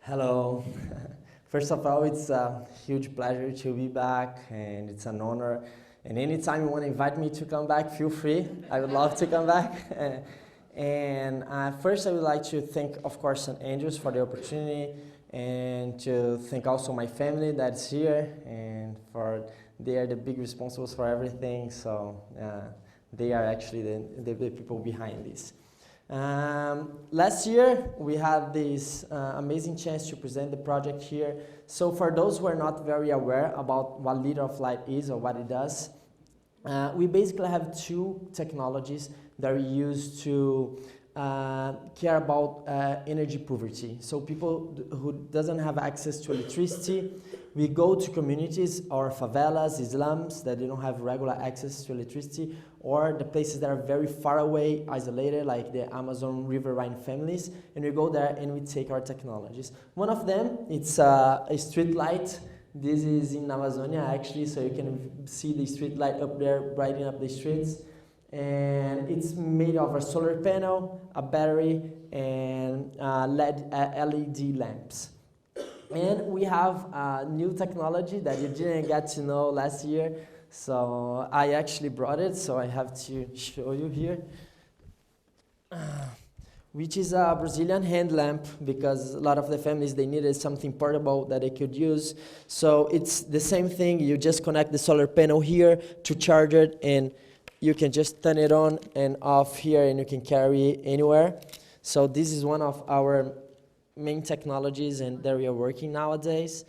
Hello. First of all, it's a huge pleasure to be back, and it's an honor. And anytime you want to invite me to come back, feel free. I would love to come back. And first, I would like to thank, of course, St. Andrews for the opportunity, and to thank also my family that's here, and they are the big responsibles for everything. So they are actually the people behind this. Last year, we had this amazing chance to present the project here. So for those who are not very aware about what Leader of Light is or what it does, we basically have two technologies that we use to care about energy poverty. So people who doesn't have access to electricity, we go to communities or favelas, slums that they don't have regular access to electricity, or the places that are very far away, isolated, like the Amazon riverine families, and we go there and we take our technologies. One of them, it's a street light. This is in Amazonia, actually, so you can see the street light up there brightening up the streets. And it's made of a solar panel, a battery, and LED lamps. And we have a new technology that you didn't get to know last year, so I actually brought it, so I have to show you here. Which is a Brazilian hand lamp, because a lot of the families, they needed something portable that they could use. So it's the same thing, you just connect the solar panel here to charge it, and you can just turn it on and off here, and you can carry it anywhere. So this is one of our main technologies and that we are working nowadays.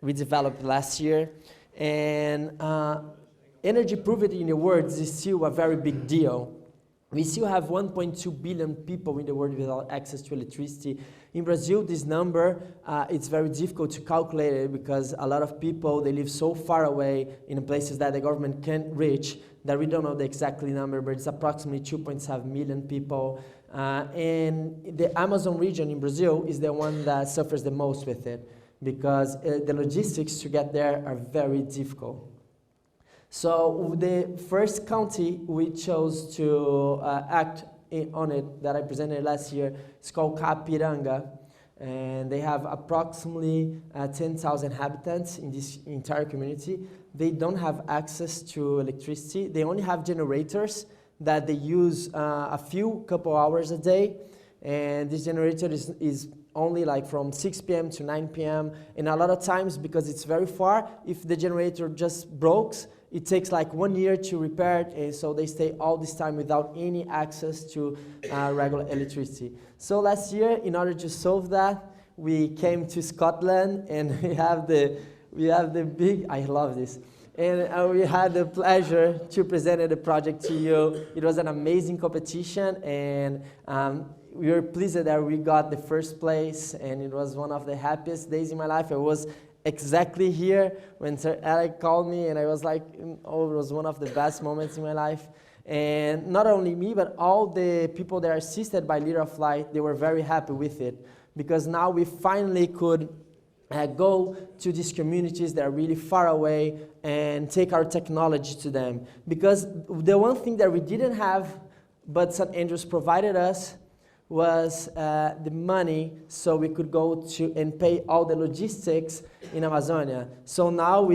We developed last year. And energy poverty in the world is still a very big deal. We still have 1.2 billion people in the world without access to electricity. In Brazil, this number, it's very difficult to calculate it, because a lot of people, they live so far away in places that the government can't reach that we don't know the exact number, but it's approximately 2.7 million people. And the Amazon region in Brazil is the one that suffers the most with it, because the logistics to get there are very difficult. So the first county we chose to act on it, that I presented last year, is called Capiranga, and they have approximately 10,000 inhabitants in this entire community. They don't have access to electricity. They only have generators that they use a couple hours a day, and this generator is only like from 6 p.m. to 9 p.m. And a lot of times, because it's very far, if the generator just breaks, it takes like 1 year to repair it, and so they stay all this time without any access to regular electricity. So last year, in order to solve that, we came to Scotland, and we have the big, I love this, and we had the pleasure to present the project to you. It was an amazing competition, and we were pleased that we got the first place, and it was one of the happiest days in my life. I was exactly here when Sir Alec called me, and I was like, oh, it was one of the best moments in my life. And not only me, but all the people that are assisted by Leader of Light, they were very happy with it, because now we finally could go to these communities that are really far away and take our technology to them. Because the one thing that we didn't have, but St. Andrews provided us, was the money, so we could go to and pay all the logistics in Amazonia. So now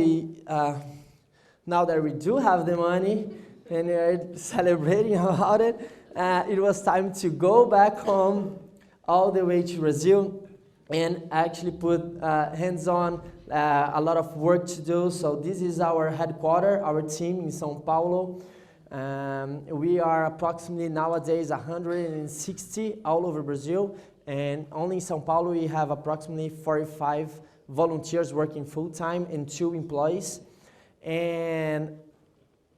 now that we do have the money and we're celebrating about it, it was time to go back home all the way to Brazil and actually put hands-on, a lot of work to do. So this is our headquarters, our team in São Paulo. We are approximately nowadays 160 all over Brazil, and only in São Paulo we have approximately 45 volunteers working full-time and 2 employees. And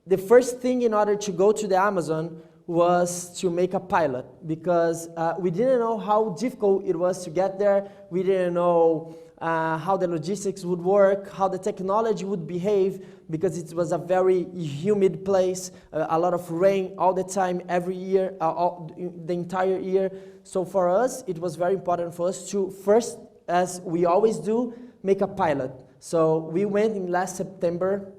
the first thing in order to go to the Amazon was to make a pilot, because we didn't know how difficult it was to get there. We didn't know how the logistics would work, how the technology would behave, because it was a very humid place, a lot of rain all the time, every year, the entire year. So for us, it was very important for us to first, as we always do, make a pilot. So we went in last September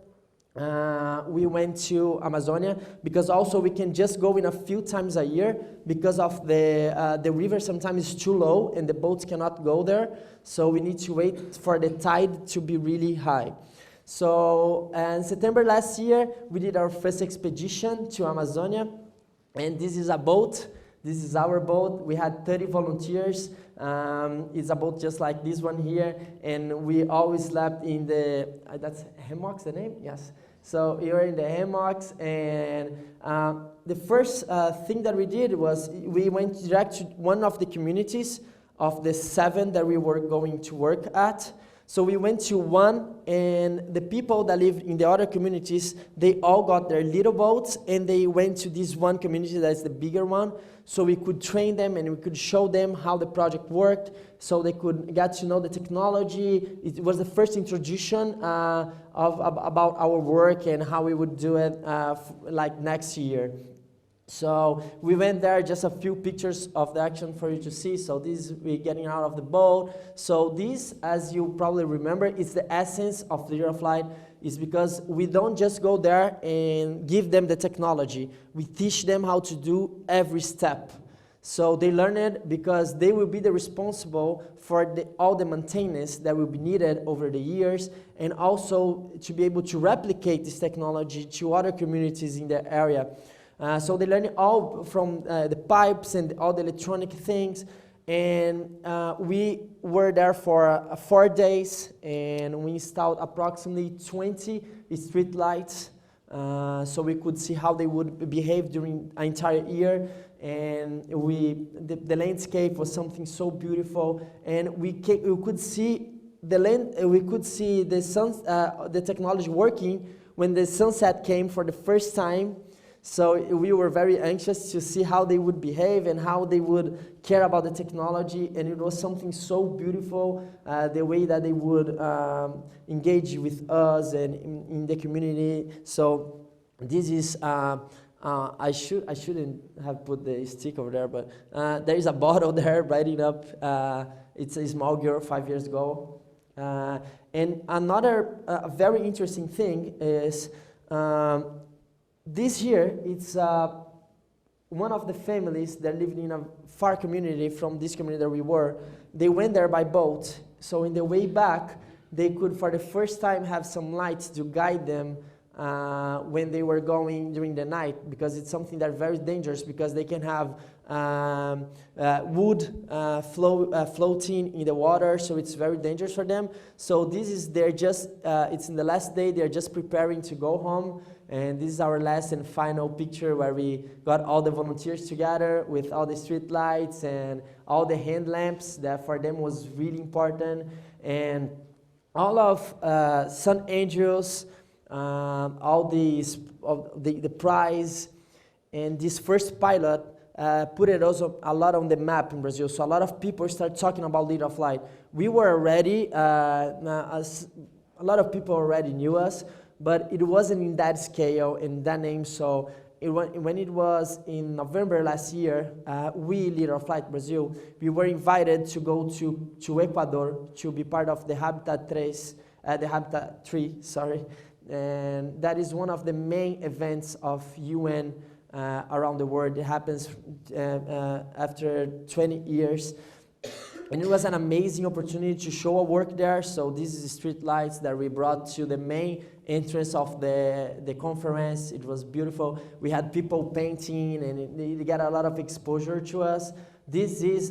We went to Amazonia because also we can just go in a few times a year because of the river sometimes is too low and the boats cannot go there. So we need to wait for the tide to be really high. So in September last year, we did our first expedition to Amazonia, and this is a boat. This is our boat. We had 30 volunteers. It's a boat just like this one here, and we always slept in the, that's hammocks, the name? Yes. So we were in the hammocks, and the first thing that we did was we went direct to one of the communities of the 7 that we were going to work at. So we went to one, and the people that live in the other communities, they all got their little boats, and they went to this one community that's the bigger one, so we could train them and we could show them how the project worked, so they could get to know the technology. It was the first introduction about our work and how we would do it like next year. So we went there, just a few pictures of the action for you to see. So this, we're getting out of the boat. So this, as you probably remember, is the essence of Leader of Light, is because we don't just go there and give them the technology. We teach them how to do every step. So they learn it because they will be the responsible for all the maintenance that will be needed over the years, and also to be able to replicate this technology to other communities in their area. So they learn it all from the pipes and all the electronic things. And we were there for 4 days, and we installed approximately 20 street lights, so we could see how they would behave during an entire year. And the landscape was something so beautiful, and we could see the technology working when the sunset came for the first time. So we were very anxious to see how they would behave and how they would care about the technology, and it was something so beautiful, the way that they would engage with us and in the community. So this is, I shouldn't have put the stick over there, but there is a bottle there writing up, it's a small girl 5 years ago. And another very interesting thing is, this year, it's one of the families that lived in a far community from this community that we were. They went there by boat, so in the way back, they could for the first time have some lights to guide them when they were going during the night, because it's something that's very dangerous, because they can have wood floating in the water, so it's very dangerous for them. So this is, it's in the last day, they're just preparing to go home. And this is our last and final picture where we got all the volunteers together with all the street lights and all the hand lamps that for them was really important. And all of Sun Angels, all the prize, and this first pilot put it also a lot on the map in Brazil. So a lot of people start talking about Leader of Light. We were already, a lot of people already knew us, but it wasn't in that scale, in that name. So when it was in November last year, we, Leader of Light Brazil, we were invited to go to Ecuador to be part of the Habitat 3, sorry. And that is one of the main events of UN around the world. It happens after 20 years. And it was an amazing opportunity to show our work there. So this is the street lights that we brought to the main entrance of the conference. It was beautiful. We had people painting, and they got a lot of exposure to us. This is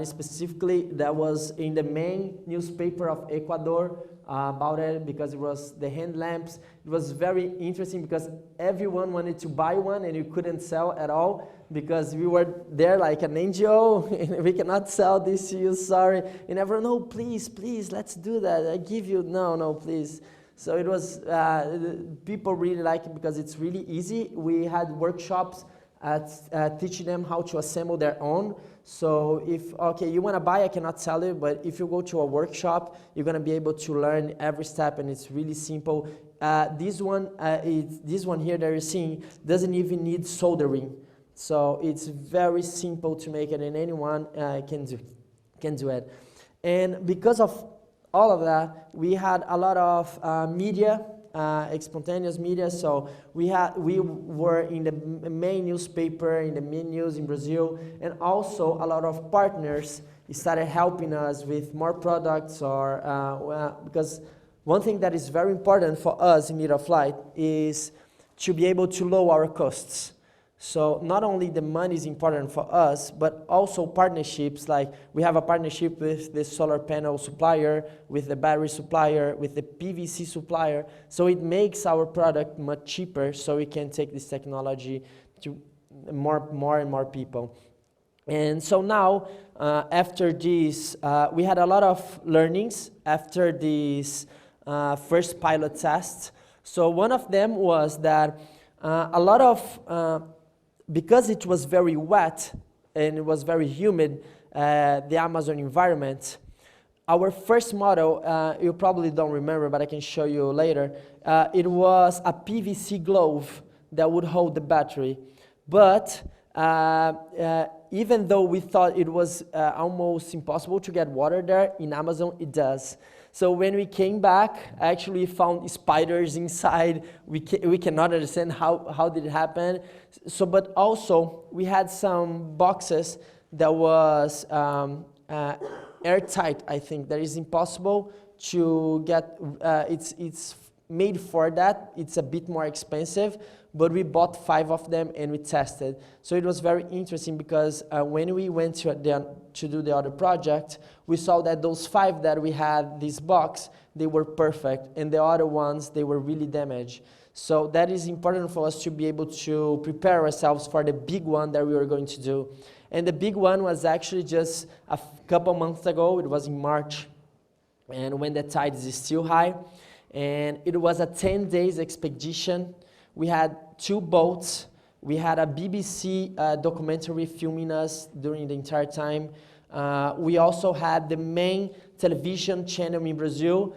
specifically that was in the main newspaper of Ecuador about it, because it was the hand lamps. It was very interesting because everyone wanted to buy one and you couldn't sell at all, because we were there like an NGO and we cannot sell this to you, sorry. And everyone, no, please, let's do that. I give you, no, please. So it was, people really like it because it's really easy. We had workshops teaching them how to assemble their own. So if, okay, you want to buy, I cannot sell it, but if you go to a workshop, you're going to be able to learn every step, and it's really simple. This one here that you're seeing doesn't even need soldering. So it's very simple to make it, and anyone can do it. And because of all of that, we had a lot of media spontaneous media. So we were in the main newspaper, in the main news in Brazil, and also a lot of partners started helping us with more products, or because one thing that is very important for us in Vitor Flight is to be able to lower our costs. So not only the money is important for us, but also partnerships, like we have a partnership with the solar panel supplier, with the battery supplier, with the PVC supplier. So it makes our product much cheaper, so we can take this technology to more and more people. And so now, after this, we had a lot of learnings after this first pilot test. So one of them was that a lot of, because it was very wet and it was very humid, the Amazon environment, our first model, you probably don't remember, but I can show you later, it was a PVC glove that would hold the battery. But even though we thought it was almost impossible to get water there, in Amazon it does. So when we came back, I actually found spiders inside. We cannot understand how did it happen. So, but also we had some boxes that was airtight. I think that is impossible to get. It's made for that. It's a bit more expensive, but we bought 5 of them and we tested. So it was very interesting because when we went to do the other project, we saw that those 5 that we had this box, they were perfect, and the other ones, they were really damaged. So that is important for us to be able to prepare ourselves for the big one that we were going to do. And the big one was actually just a couple months ago. It was in March, and when the tide is still high. And it was a 10 days expedition. We had 2 boats. We had a BBC documentary filming us during the entire time. We also had the main television channel in Brazil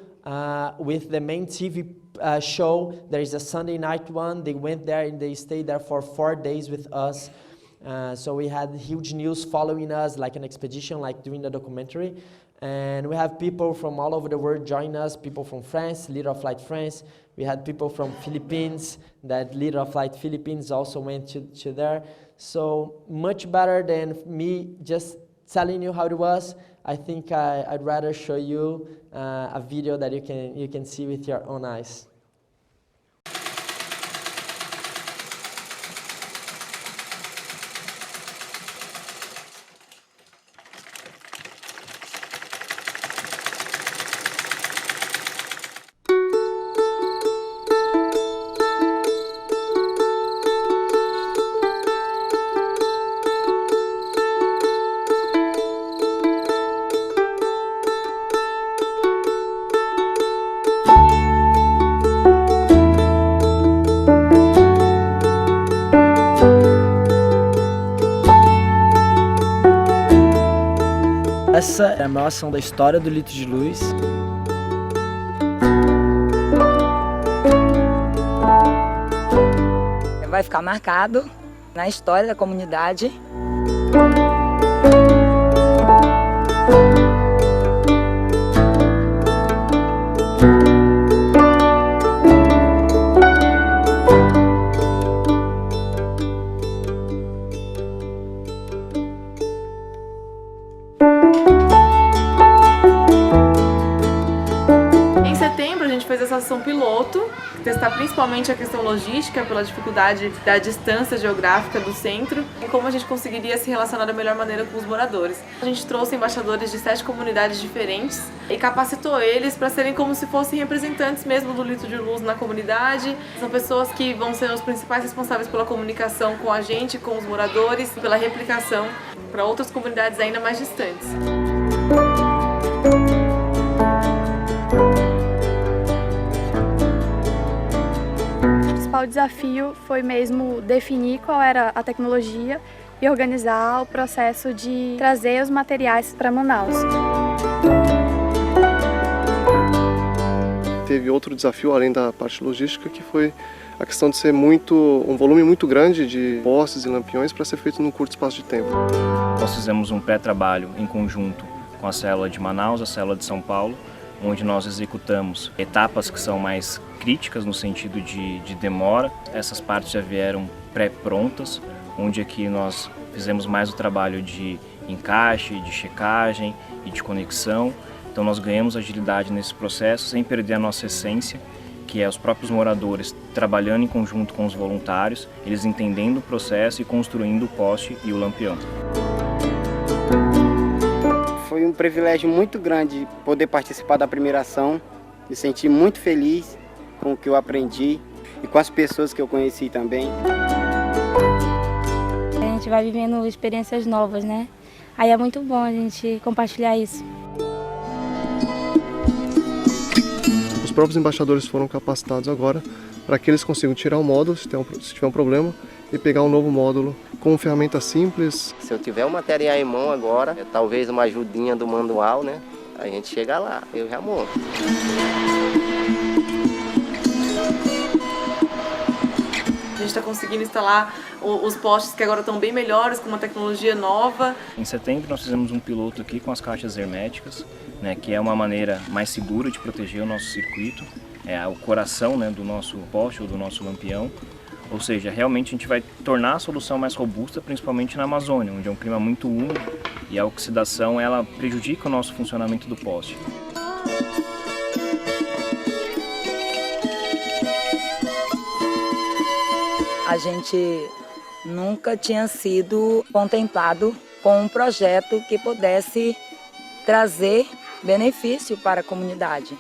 with the main TV show. There is a Sunday night one. They went there and they stayed there for 4 days with us. So we had huge news following us, like an expedition, like doing the documentary. And we have people from all over the world join us, people from France, Vitor Flight France. We had people from Philippines, that Vitor Flight Philippines also went to there. So much better than me just telling you how it was. I think I'd rather show you a video that you can see with your own eyes. Essa é a maior ação da história do litro de luz. Vai ficar marcado na história da comunidade. Em setembro a gente fez essa ação piloto, testar principalmente a questão logística, pela dificuldade da distância geográfica do centro e como a gente conseguiria se relacionar da melhor maneira com os moradores. A gente trouxe embaixadores de 7 comunidades diferentes e capacitou eles para serem como se fossem representantes mesmo do litro de luz na comunidade. São pessoas que vão ser os principais responsáveis pela comunicação com a gente, com os moradores, pela replicação para outras comunidades ainda mais distantes. O desafio foi mesmo definir qual era a tecnologia e organizar o processo de trazer os materiais para Manaus. Teve outro desafio além da parte logística, que foi a questão de ser um volume muito grande de postes e lampiões para ser feito num curto espaço de tempo. Nós fizemos um pré-trabalho em conjunto com a célula de Manaus, a célula de São Paulo onde nós executamos etapas que são mais críticas no sentido de demora. Essas partes já vieram pré-prontas, onde aqui nós fizemos mais o trabalho de encaixe, de checagem e de conexão. Então nós ganhamos agilidade nesse processo sem perder a nossa essência, que é os próprios moradores trabalhando em conjunto com os voluntários, eles entendendo o processo e construindo o poste e o lampião. Foi um privilégio muito grande poder participar da primeira ação, me senti muito feliz com o que eu aprendi e com as pessoas que eu conheci também. A gente vai vivendo experiências novas, né? Aí é muito bom a gente compartilhar isso. Os próprios embaixadores foram capacitados agora para que eles consigam tirar o módulo, se tiver um problema, e pegar um novo módulo com ferramenta simples. Se eu tiver o material em mão agora, talvez uma ajudinha do manual, né? A gente chega lá, eu já monto. A gente está conseguindo instalar os postes que agora estão bem melhores, com uma tecnologia nova. Em setembro nós fizemos um piloto aqui com as caixas herméticas, né, que é uma maneira mais segura de proteger o nosso circuito, é o coração, né, do nosso poste ou do nosso lampião. Ou seja, realmente a gente vai tornar a solução mais robusta, principalmente na Amazônia, onde é um clima muito úmido e a oxidação ela prejudica o nosso funcionamento do poste. A gente nunca tinha sido contemplado com um projeto que pudesse trazer benefício para a comunidade.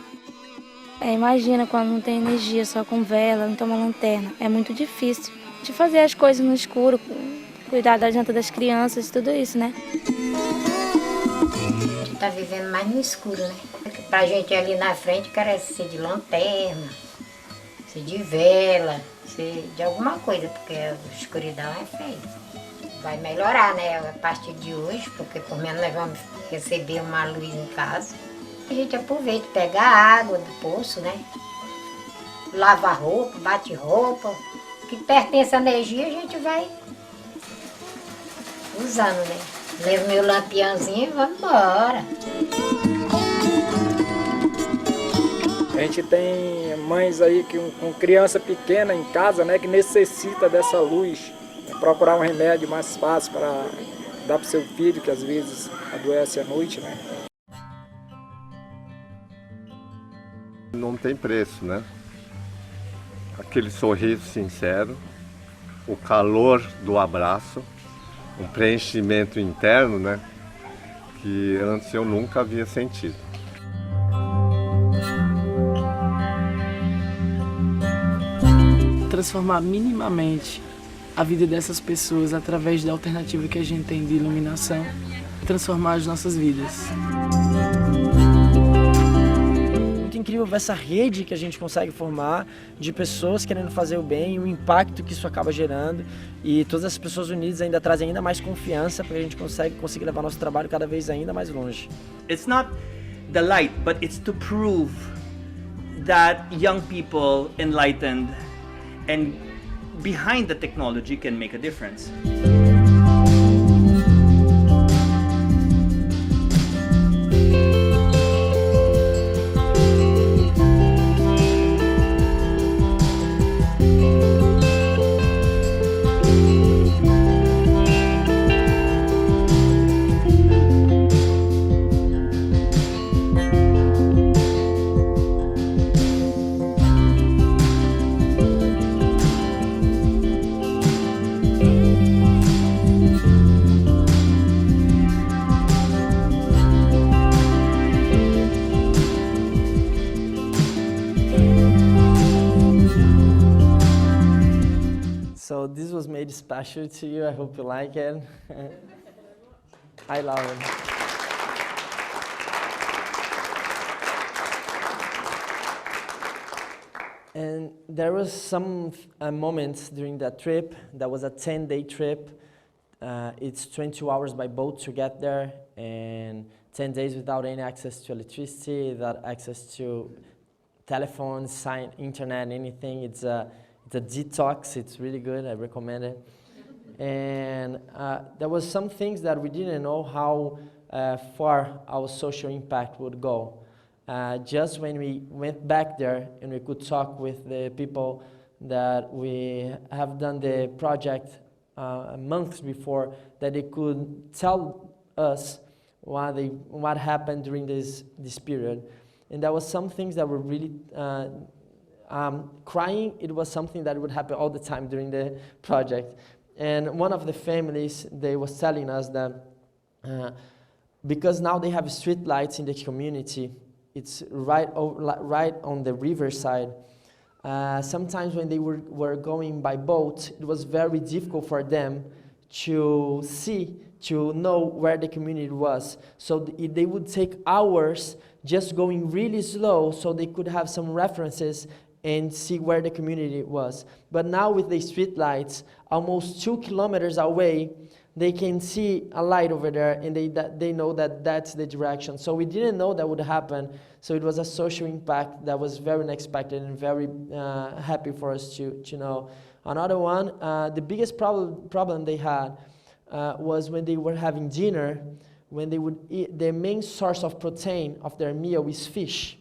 Imagina quando não tem energia, só com vela, não tem uma lanterna. É muito difícil de fazer as coisas no escuro, cuidar da janta das crianças, tudo isso, né? A gente está vivendo mais no escuro, né? Pra gente ali na frente carece ser de lanterna, ser de vela, ser de alguma coisa, porque a escuridão é feia. Vai melhorar, né, a partir de hoje, porque por menos nós vamos receber uma luz em casa. A gente aproveita, pega a água do poço, né? Lava roupa, bate roupa. O que pertence à energia a gente vai usando, né? Levo meu lampiãozinho e vamos embora. A gente tem mães aí com criança pequena em casa, né, que necessita dessa luz. Procurar um remédio mais fácil para dar para o seu filho, que às vezes adoece à noite, né? Não tem preço, né? Aquele sorriso sincero, o calor do abraço, um preenchimento interno, né? Que antes eu nunca havia sentido. Transformar minimamente a vida dessas pessoas através da alternativa que a gente tem de iluminação, transformar as nossas vidas. Muito incrível ver essa rede que a gente consegue formar de pessoas querendo fazer o bem e o impacto que isso acaba gerando. E todas as pessoas unidas ainda trazem ainda mais confiança para que a gente consiga levar nosso trabalho cada vez ainda mais longe. It's not the light, but it's to prove that young people enlightened and behind the technology can make a difference. So this was made special to you. I hope you like it. I love it. And there was some moments during that trip. That was a 10-day trip. It's 22 hours by boat to get there, and 10 days without any access to electricity, without access to telephones, internet, anything. It's a detox. It's really good. I recommend it. And there was some things that we didn't know how far our social impact would go. just when we went back there and we could talk with the people that we have done the project months before, that they could tell us what happened during this period. And that was some things that were really crying. It was something that would happen all the time during the project. And one of the families, they was telling us that because now they have street lights in the community, it's right on the riverside. Sometimes when they were going by boat, it was very difficult for them to know where the community was. So they would take hours just going really slow so they could have some references and see where the community was. But now with the street lights, almost 2 kilometers away, they can see a light over there, and they know that that's the direction. So we didn't know that would happen. So it was a social impact that was very unexpected and very happy for us to know. Another one, the biggest problem they had was when they were having dinner, when they would eat, their main source of protein of their meal is fish.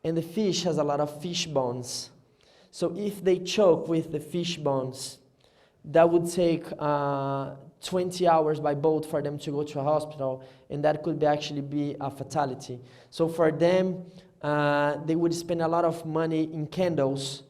And the fish has a lot of fish bones. So if they choke with the fish bones, that would take 20 hours by boat for them to go to a hospital, and that could actually be a fatality. So for them, they would spend a lot of money in candles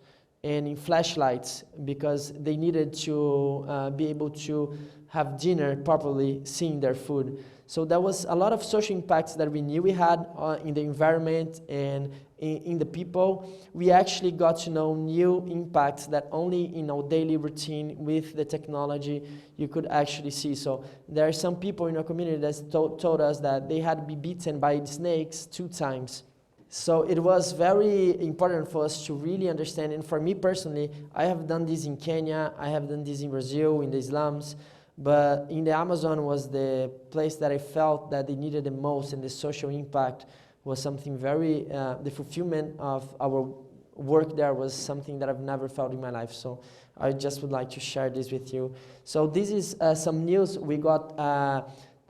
and in flashlights because they needed to be able to have dinner properly, seeing their food. So there was a lot of social impacts that we knew we had in the environment and in the people. We actually got to know new impacts that only in our daily routine with the technology you could actually see. So there are some people in our community that told us that they had been bitten by snakes 2 times. So it was very important for us to really understand, and for me personally, I have done this in Kenya, I have done this in Brazil, in the slums, but in the Amazon was the place that I felt that they needed the most, and the social impact was something very, the fulfillment of our work there was something that I've never felt in my life. So I just would like to share this with you. So this is some news. We got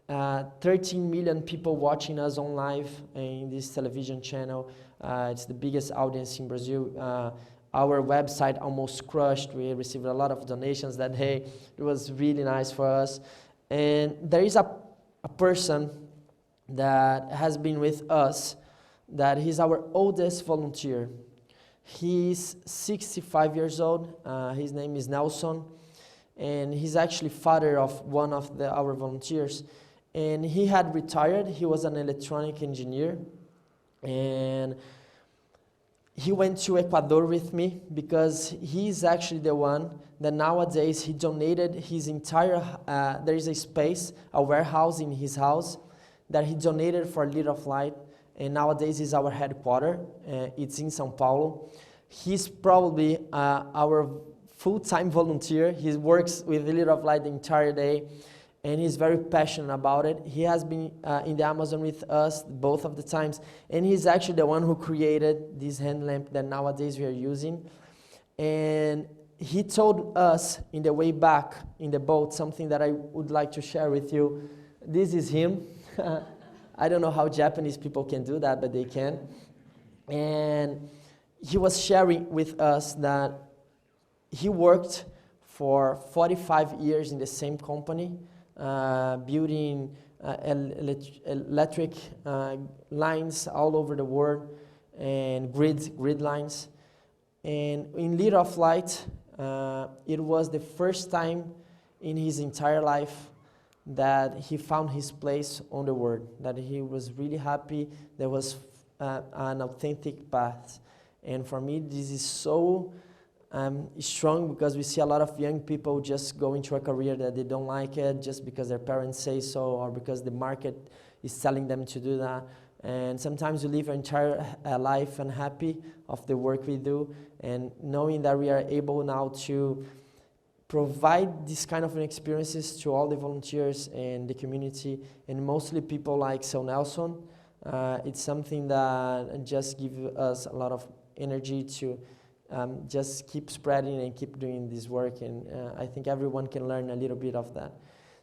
13 million people watching us on live in this television channel. It's the biggest audience in Brazil. Our website almost crushed. We received a lot of donations that day. It was really nice for us. And there is a person that has been with us, that he's our oldest volunteer. He's 65 years old. His name is Nelson. And he's actually father of one of our volunteers. And he had retired. He was an electronic engineer. And he went to Ecuador with me because he's actually the one that nowadays he donated his entire, there is a space, a warehouse in his house that he donated for Lead of Light, and nowadays is our headquarters. It's in São Paulo. He's probably our full-time volunteer. He works with Lead of Light the entire day, and he's very passionate about it. He has been in the Amazon with us both of the times, and he's actually the one who created this hand lamp that nowadays we are using. And he told us in the way back in the boat something that I would like to share with you. This is him. I don't know how Japanese people can do that, but they can. And he was sharing with us that he worked for 45 years in the same company, building electric lines all over the world and grid lines. And in Lead of Light, it was the first time in his entire life that he found his place on the world, that he was really happy. There was an authentic path. And for me, this is so strong because we see a lot of young people just go into a career that they don't like it just because their parents say so or because the market is telling them to do that. And sometimes we live our entire life unhappy of the work we do, and knowing that we are able now to provide this kind of experiences to all the volunteers and the community, and mostly people like Sir Nelson. It's something that just gives us a lot of energy to just keep spreading and keep doing this work, and I think everyone can learn a little bit of that.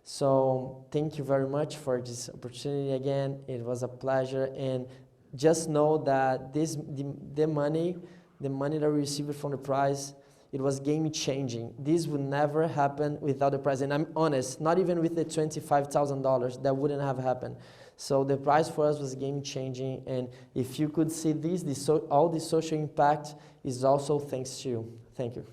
So thank you very much for this opportunity again. It was a pleasure, and just know that the money that we received from the prize, it was game-changing. This would never happen without the prize. And I'm honest, not even with the $25,000, that wouldn't have happened. So the prize for us was game-changing. And if you could see this, all the social impact is also thanks to you. Thank you.